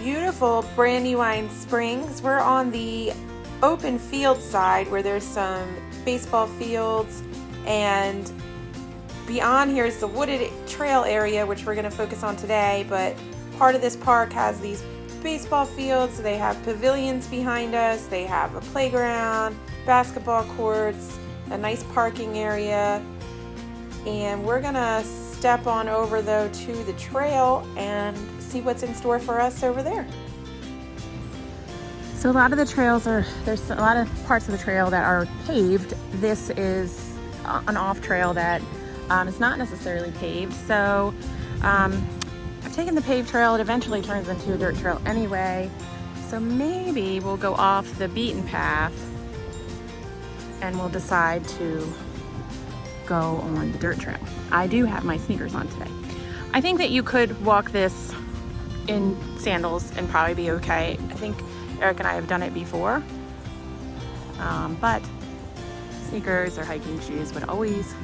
beautiful Brandywine Springs. We're on the open field side where there's some baseball fields, and beyond here is the wooded trail area, which we're going to focus on today. But part of this park has these baseball fields. They have pavilions behind us. They have a playground, basketball courts, a nice parking area. And we're going to step on over though to the trail and see what's in store for us over there. So a lot of the trails there's a lot of parts of the trail that are paved. This is an off trail that is not necessarily paved. So I've taken the paved trail. It eventually turns into a dirt trail anyway. So maybe we'll go off the beaten path and we'll decide to go on the dirt trail. I do have my sneakers on today. I think that you could walk this in sandals and probably be okay. I think Eric and I have done it before, but sneakers or hiking shoes would always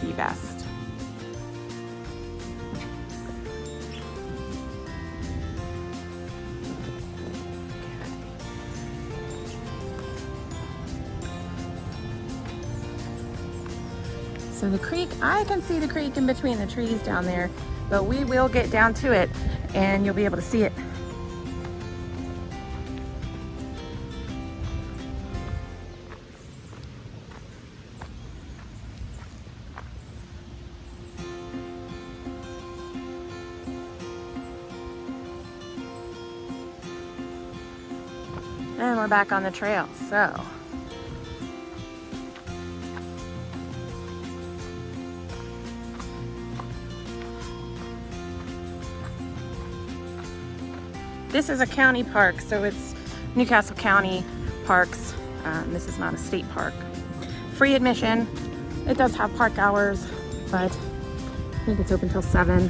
be best. So the creek, I can see the creek in between the trees down there, but we will get down to it and you'll be able to see it. And we're back on the trail, so. This is a county park, so it's Newcastle County Parks. This is not a state park. Free admission. It does have park hours, but I think it's open till 7.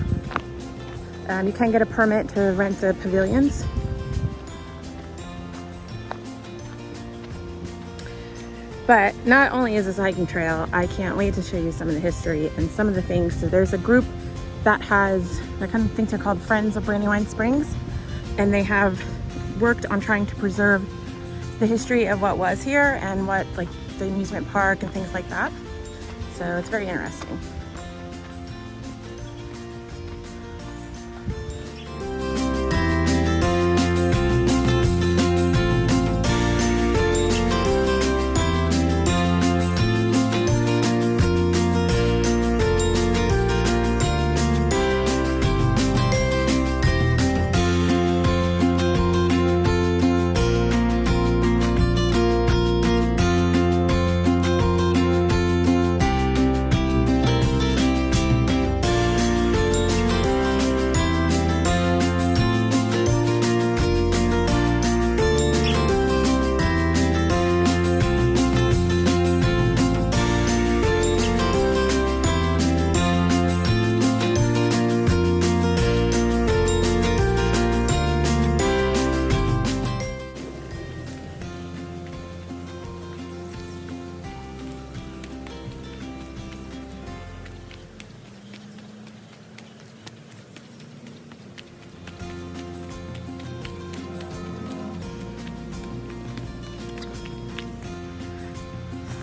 You can get a permit to rent the pavilions. But not only is this a hiking trail, I can't wait to show you some of the history and some of the things. So there's a group that has, I kind of think they're called Friends of Brandywine Springs. And they have worked on trying to preserve the history of what was here and what, like, the amusement park and things like that. So it's very interesting.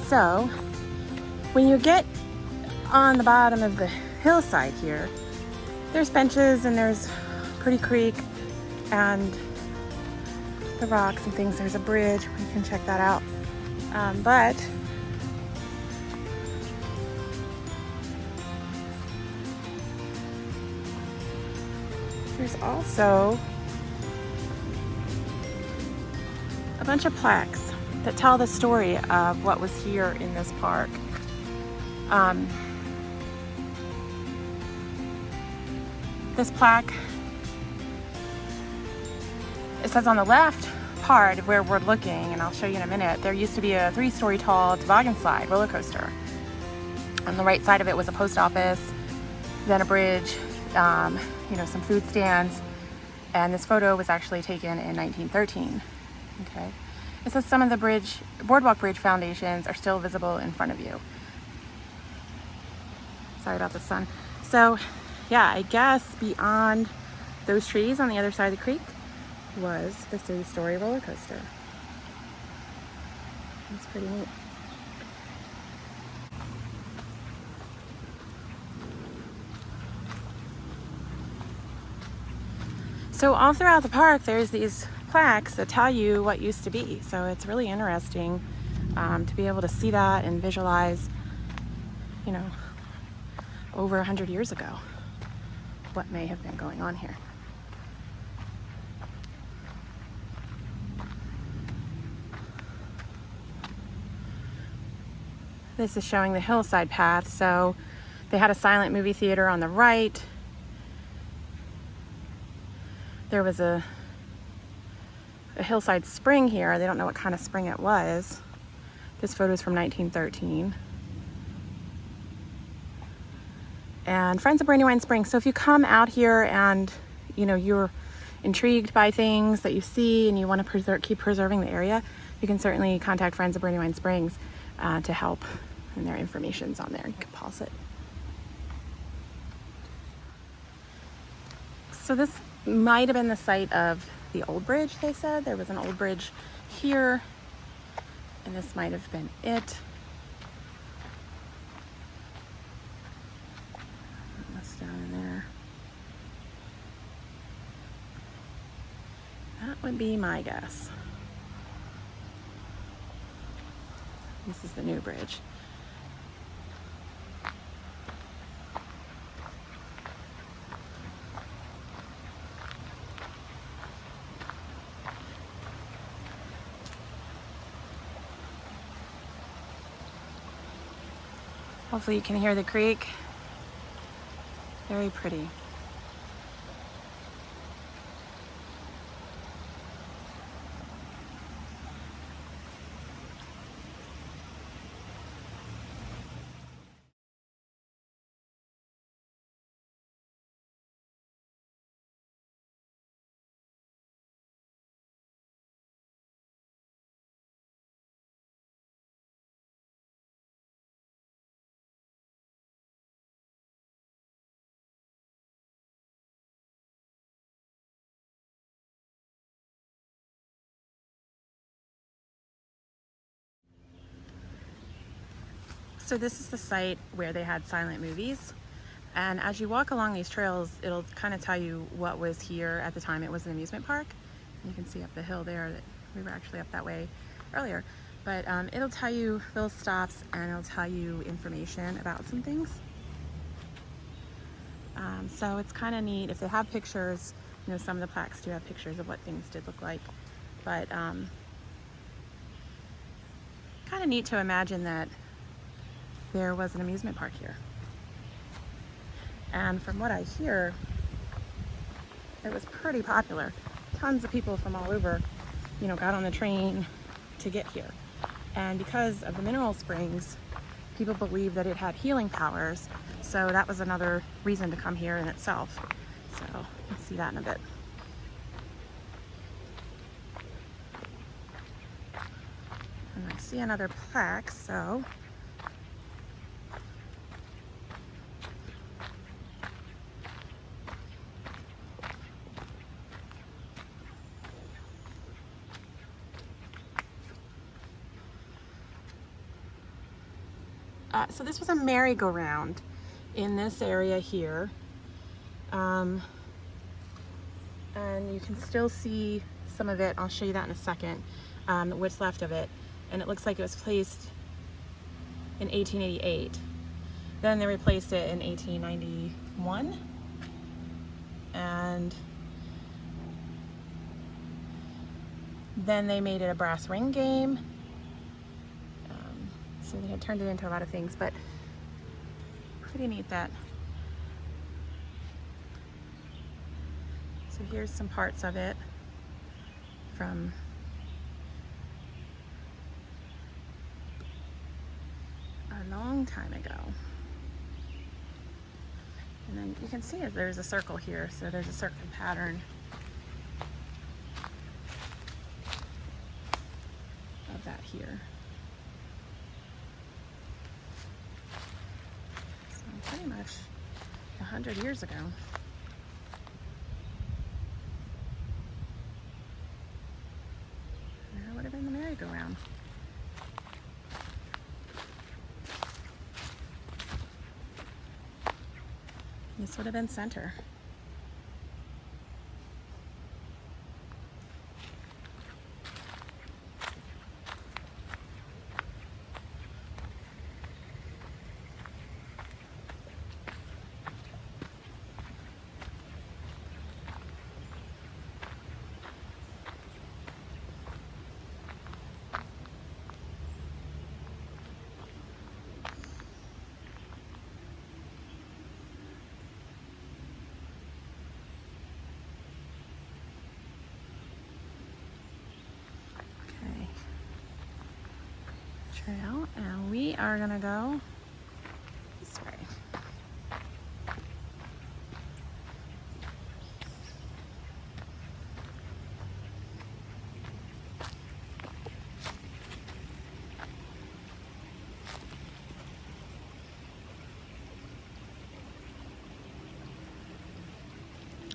So when you get on the bottom of the hillside here, there's benches and there's pretty creek and the rocks and things. There's a bridge, you can check that out. But there's also a bunch of plaques that tell the story of what was here in this park. This plaque, it says on the left part of where we're looking, and I'll show you in a minute, there used to be a 3-story tall toboggan slide roller coaster. On the right side of it was a post office, then a bridge, some food stands, and this photo was actually taken in 1913. Okay. It says some of the boardwalk bridge foundations are still visible in front of you. Sorry about the sun. So yeah, I guess beyond those trees on the other side of the creek, was the 3-story roller coaster. It's pretty neat. So all throughout the park, there's these plaques that tell you what used to be. So it's really interesting to be able to see that and visualize, you know, over 100 years ago, what may have been going on here. This is showing the hillside path. So they had a silent movie theater on the right. There was a hillside spring here. They don't know what kind of spring it was. This photo is from 1913. And Friends of Brandywine Springs. So if you come out here and you're intrigued by things that you see and you want to keep preserving the area, you can certainly contact Friends of Brandywine Springs to help, and their information's on there. You can pause it. So this might have been the site of the old bridge, they said. There was an old bridge here, and this might have been it. What's down in there? That would be my guess. This is the new bridge. Hopefully you can hear the creek. Very pretty. So this is the site where they had silent movies. And as you walk along these trails, it'll kind of tell you what was here at the time. It was an amusement park. And you can see up the hill there that we were actually up that way earlier. But it'll tell you little stops, and it'll tell you information about some things. So it's kind of neat. If they have pictures, some of the plaques do have pictures of what things did look like. But kind of neat to imagine that there was an amusement park here. And from what I hear, it was pretty popular. Tons of people from all over, got on the train to get here. And because of the mineral springs, people believe that it had healing powers. So that was another reason to come here in itself. So let's see that in a bit. And I see another plaque, so so this was a merry-go-round in this area here. And you can still see some of it. I'll show you that in a second, what's left of it. And it looks like it was placed in 1888. Then they replaced it in 1891. And then they made it a brass ring game. So they had turned it into a lot of things, but pretty neat that. So here's some parts of it from a long time ago. And then you can see it, there's a circle here, so there's a circle pattern of that here. Pretty much 100 years ago. merry-go-round. This would have been center. Trail, and we are gonna go this way.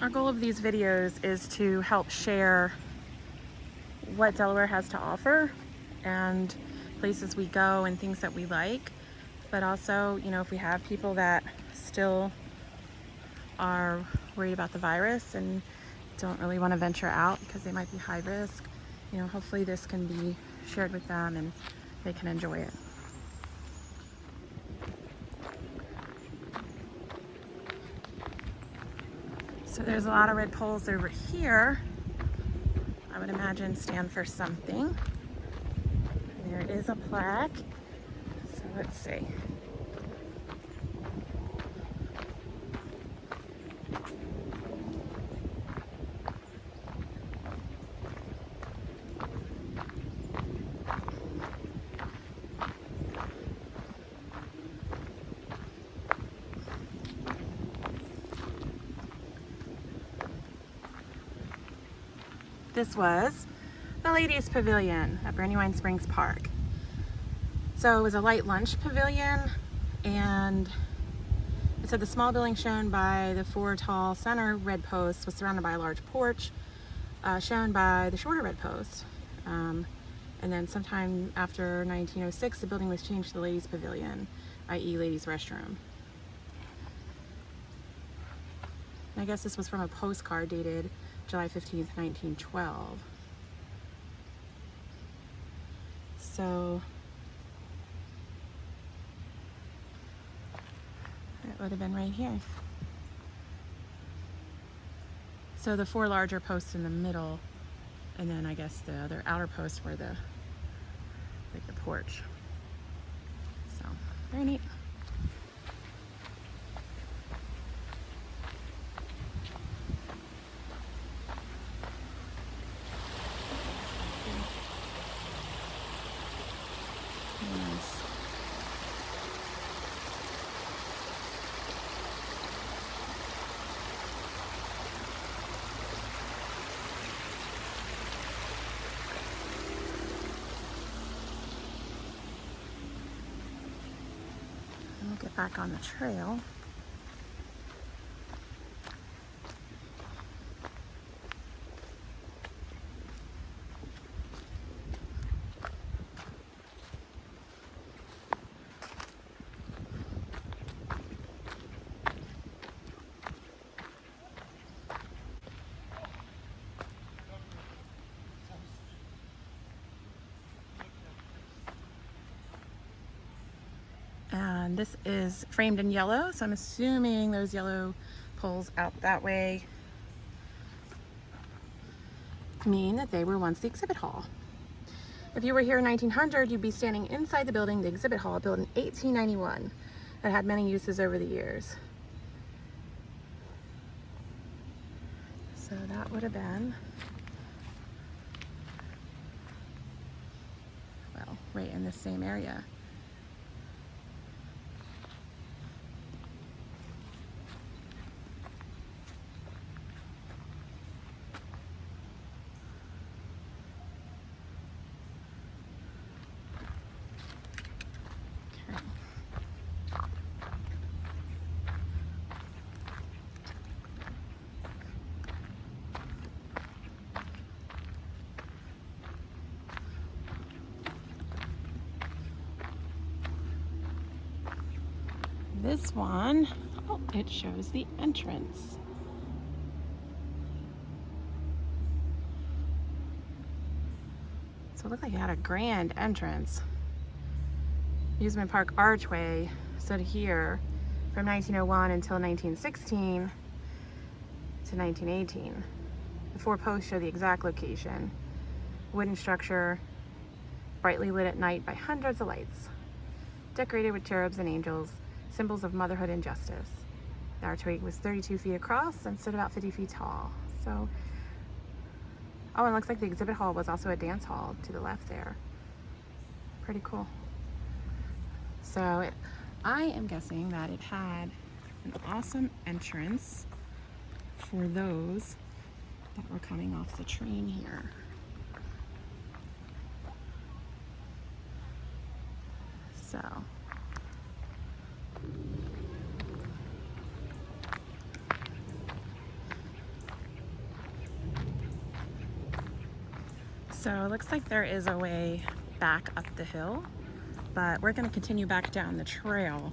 Our goal of these videos is to help share what Delaware has to offer and places we go and things that we like, but also, you know, if we have people that still are worried about the virus and don't really want to venture out because they might be high risk, you know, hopefully this can be shared with them and they can enjoy it. So there's a lot of red poles over here. I would imagine stand for something. There is a plaque. So let's see. This was the Ladies Pavilion at Brandywine Springs Park. So it was a light lunch pavilion, and it said the small building shown by the 4 tall center red posts was surrounded by a large porch shown by the shorter red post. And then sometime after 1906, the building was changed to the Ladies Pavilion, i.e. ladies' restroom. And I guess this was from a postcard dated July 15th, 1912. So it would have been right here. So the 4 larger posts in the middle, and then I guess the other outer posts were the porch. So very neat. We'll get back on the trail. And this is framed in yellow, so I'm assuming those yellow poles out that way mean that they were once the exhibit hall. If you were here in 1900, you'd be standing inside the building, the exhibit hall, built in 1891, that had many uses over the years. So that would have been, well, right in the same area. This one, oh, it shows the entrance. So it looked like it had a grand entrance. Amusement Park archway stood here from 1901 until 1916 to 1918. The 4 posts show the exact location. Wooden structure, brightly lit at night by hundreds of lights, decorated with cherubs and angels, symbols of motherhood and justice. The archway was 32 feet across and stood about 50 feet tall. So, oh, and it looks like the exhibit hall was also a dance hall to the left there. Pretty cool. So I am guessing that it had an awesome entrance for those that were coming off the train here. So it looks like there is a way back up the hill, but we're going to continue back down the trail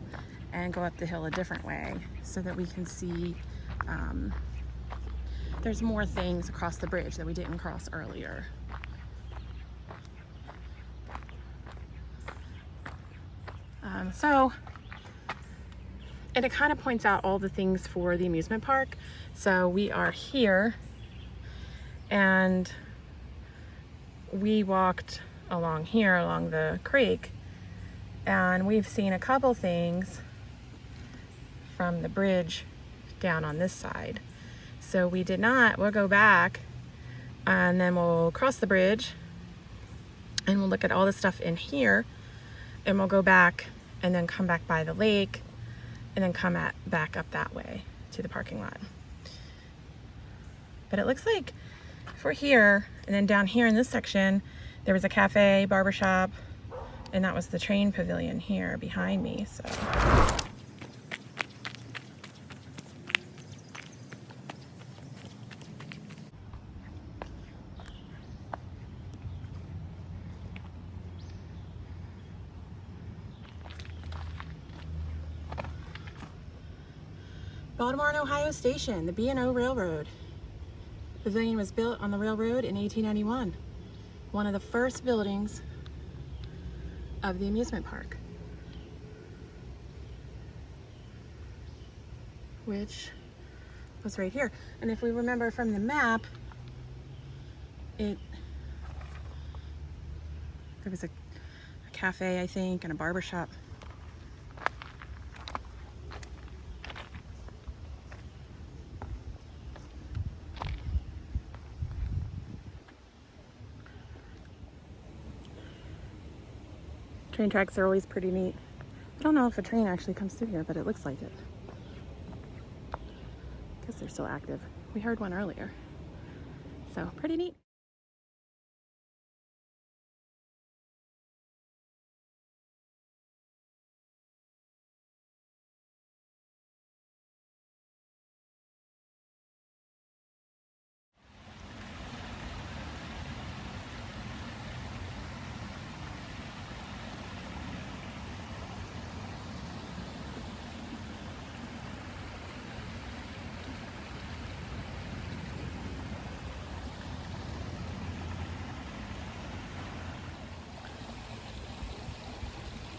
and go up the hill a different way so that we can see there's more things across the bridge that we didn't cross earlier. And it kind of points out all the things for the amusement park. So we are here and we walked along here, along the creek, and we've seen a couple things from the bridge down on this side. So we did not, we'll go back and then we'll cross the bridge and we'll look at all the stuff in here, and we'll go back and then come back by the lake and then come back up that way to the parking lot. But it looks like if we're here and then down here in this section, there was a cafe, barbershop, and that was the train pavilion here behind me. So Baltimore and Ohio Station, the B&O Railroad. The pavilion was built on the railroad in 1891. One of the first buildings of the amusement park, which was right here. And if we remember from the map, there was a cafe, I think, and a barber shop. Train tracks are always pretty neat. I don't know if a train actually comes through here, but it looks like it. Because they're still active. We heard one earlier. So, pretty neat.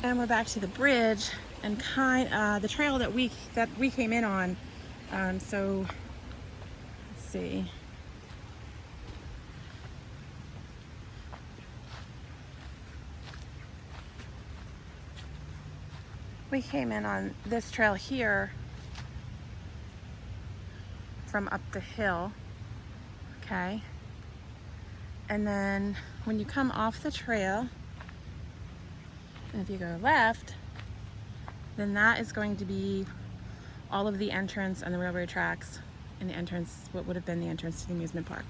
And we're back to the bridge and the trail that we came in on. So let's see. We came in on this trail here from up the hill, okay? And then when you come off the trail, and if you go left, then that is going to be all of the entrance and the railroad tracks and the entrance, what would have been the entrance to the amusement park.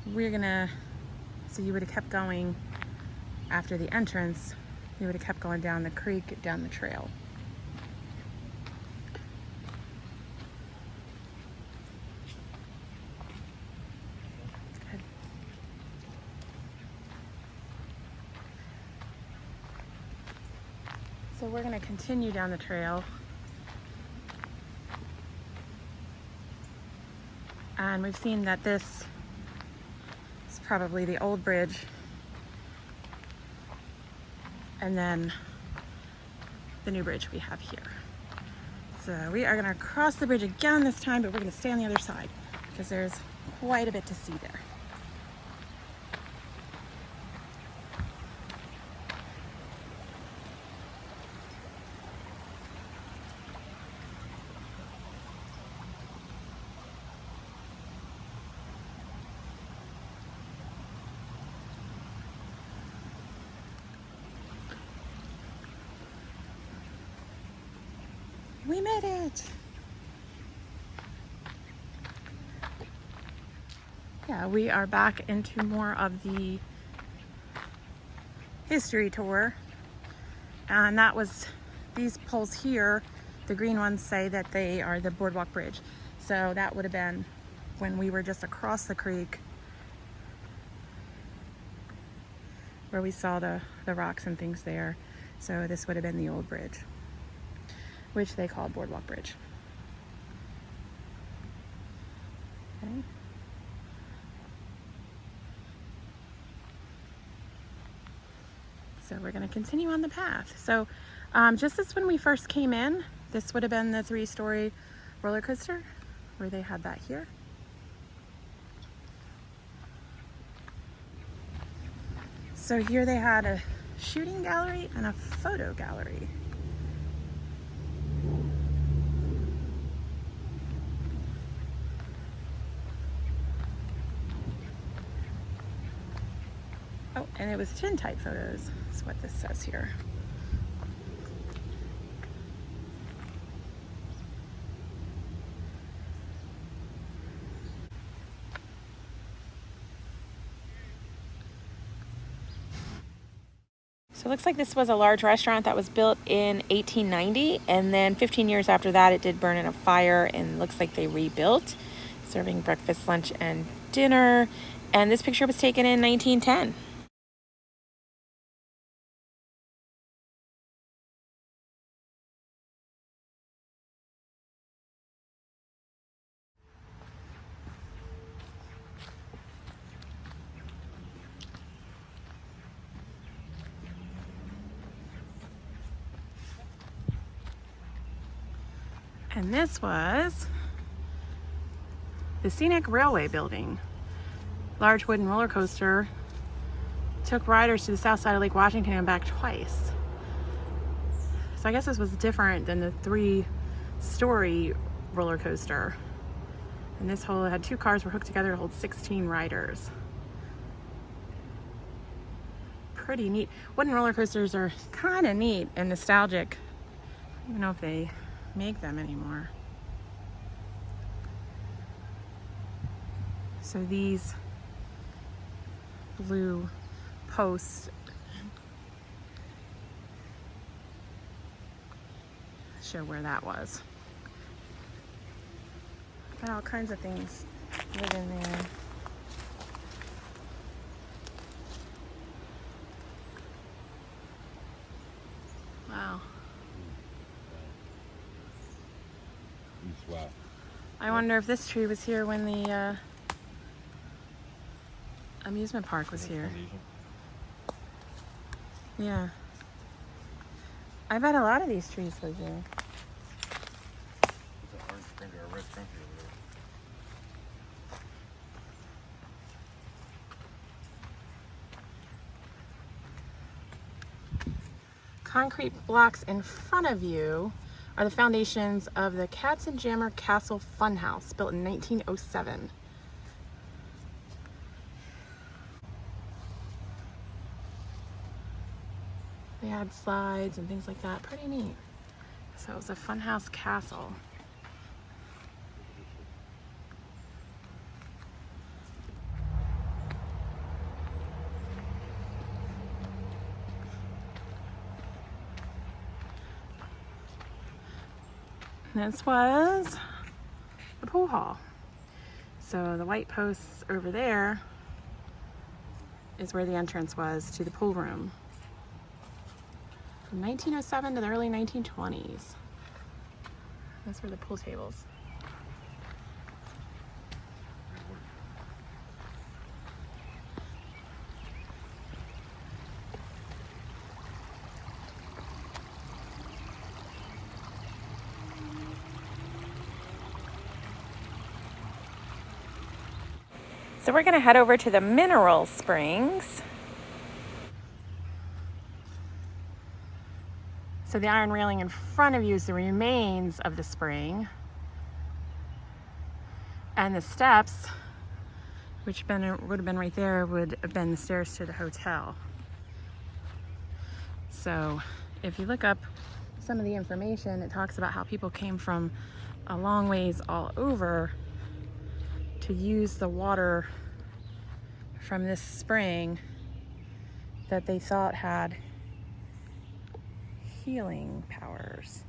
So you would have kept going after the entrance, you would have kept going down the creek, down the trail. So we're going to continue down the trail. And we've seen that this is probably the old bridge. And then the new bridge we have here. So we are going to cross the bridge again this time, but we're going to stay on the other side because there's quite a bit to see there. We made it! Yeah, we are back into more of the history tour. And that was, these poles here, the green ones say that they are the Boardwalk Bridge. So that would have been when we were just across the creek where we saw the rocks and things there. So this would have been the old bridge, which they called Boardwalk Bridge. Okay. So we're going to continue on the path. So just as when we first came in, this would have been the 3-story roller coaster where they had that here. So here they had a shooting gallery and a photo gallery. Oh, and it was tintype photos, is what this says here. So it looks like this was a large restaurant that was built in 1890, and then 15 years after that it did burn in a fire, and looks like they rebuilt, serving breakfast, lunch, and dinner. And this picture was taken in 1910. And this was the Scenic Railway Building. Large wooden roller coaster. Took riders to the south side of Lake Washington and back twice. So I guess this was different than the 3-story roller coaster. And this whole had 2 cars were hooked together to hold 16 riders. Pretty neat. Wooden roller coasters are kind of neat and nostalgic. I don't even know if they make them anymore. So these blue posts show where that was. Got all kinds of things live in there. Wow. I wonder if this tree was here when the amusement park was here. Yeah. I bet a lot of these trees live here. It's an orange country or a red country over there. Concrete blocks in front of you are the foundations of the Katzenjammer Castle Funhouse, built in 1907. They had slides and things like that. Pretty neat. So it was a funhouse castle. This was the pool hall. So the white posts over there is where the entrance was to the pool room. From 1907 to the early 1920s. Those were the pool tables. So we're going to head over to the mineral springs. So the iron railing in front of you is the remains of the spring. And the steps, which would have been right there, would have been the stairs to the hotel. So if you look up some of the information, it talks about how people came from a long ways all over to use the water from this spring that they thought had healing powers.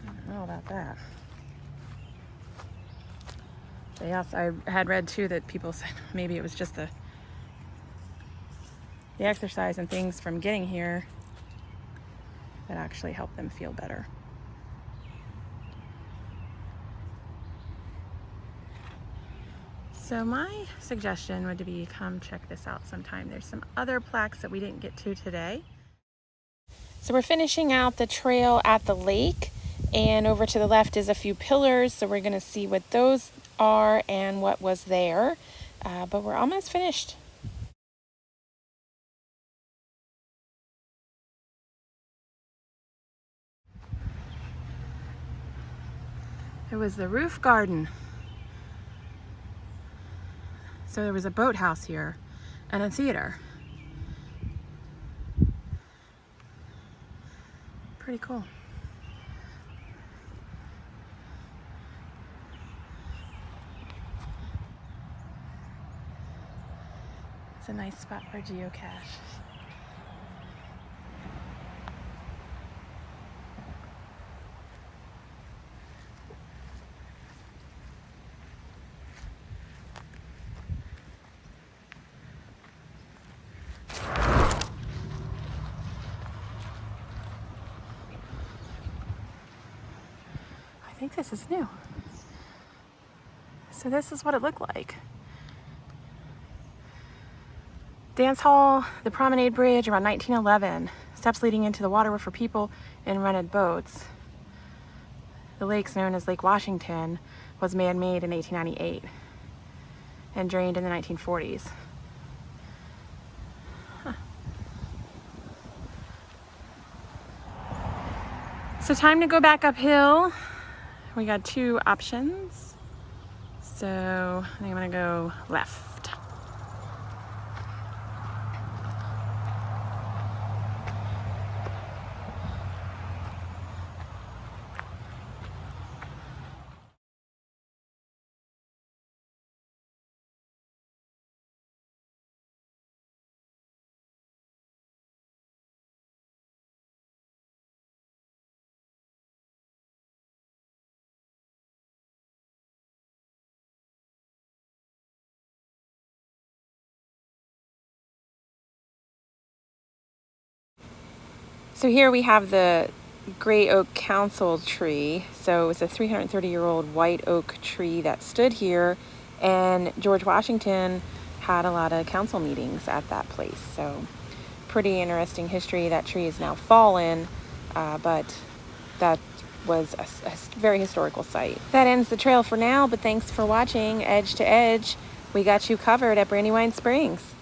I don't know about that. But yes, I had read too that people said maybe it was just the exercise and things from getting here that actually helped them feel better. So my suggestion would be come check this out sometime. There's some other plaques that we didn't get to today. So we're finishing out the trail at the lake, and over to the left is a few pillars. So we're gonna see what those are and what was there, but we're almost finished. It was the roof garden. So there was a boathouse here and a theater. Pretty cool. It's a nice spot for geocache. I think this is new. So this is what it looked like. Dance hall, the promenade bridge around 1911. Steps leading into the water were for people in rented boats. The lake's known as Lake Washington was man-made in 1898 and drained in the 1940s. So time to go back uphill. We got two options. So I think I'm gonna go left. So here we have the Gray Oak Council tree. So it's a 330-year-old white oak tree that stood here, and George Washington had a lot of council meetings at that place. So pretty interesting history. That tree is now fallen, but that was a very historical site. That ends the trail for now, but thanks for watching Edge to Edge. We got you covered at Brandywine Springs.